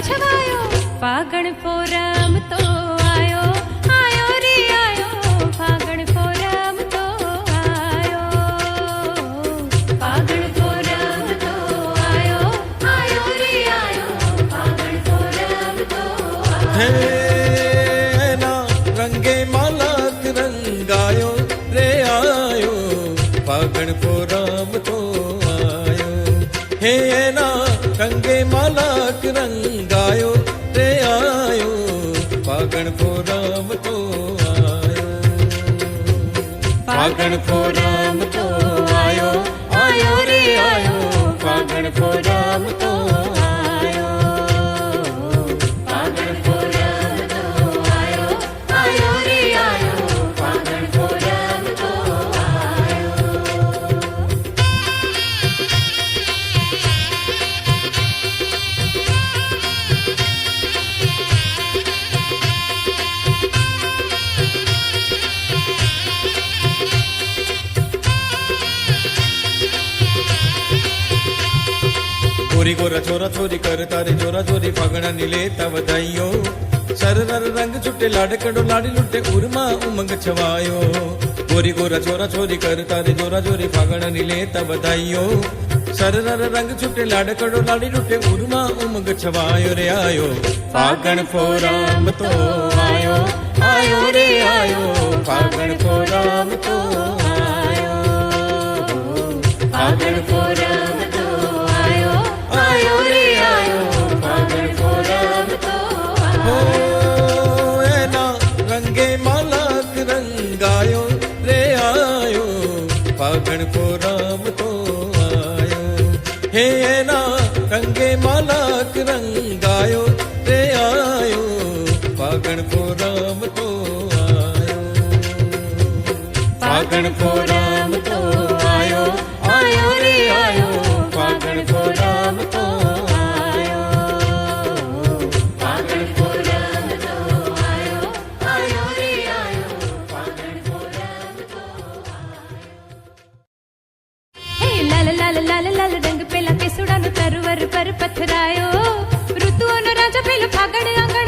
छवायो फागण forum तो आयो आयो रे आयो फागण फोरम तो आयो फागण फोरम तो आयो आयो रे आयो फागण फोरम तो हे आयो ना रंगे मालक रंगायो रे आयो फागण फोरम तो आयो हे ना रंगे मालक रंगायो रे आयो फागण फोरम तो आयो फागण फोरम तो आयो आयो रे आयो फागण फोरम तो आयो फागण फोरम तो आयो आयो रे आयो फागण फोरम तो आयो गोरी गोरा छोरा छोरी कर तारे जोरा जोरी फागणा लेता बधाइयो सर नर रंग छुट्टे लाडकड़ो लाड़ी लुट्टे उर्मा उमंग छवायो गोरी गोरा छोरा छोरी कर तारे जोरा जोरी फागणा लेता बधाइयो सर नर रंग छुट्टे लाडकड़ो लाड़ी लुट्टे उर्मा उमंग छवायो रे आयो फागण फोरम तो आयो आयो रे आयो फागण फोरम तो आयो फागण फोरम तो आयो आयो रे आयो फागण फोरम तो हो आयो एना रंगे मालक रंगायो रे आयो फागण फोरम तो आयो हे ना रंगे मालक रंगायो रे आयो फागण फोरम तो आयो फागण फोरम तो आयो आयो रे आयो फागण फोरम तो आयो फागण फोरम तो आयो आयो रे आयो फागण फोरम तो आयो हे लाल लाल लाल लाल रंग पेला के सुडानो तरवर पर पथरायो ऋतुओ नो राजा पेलो फागण आंगण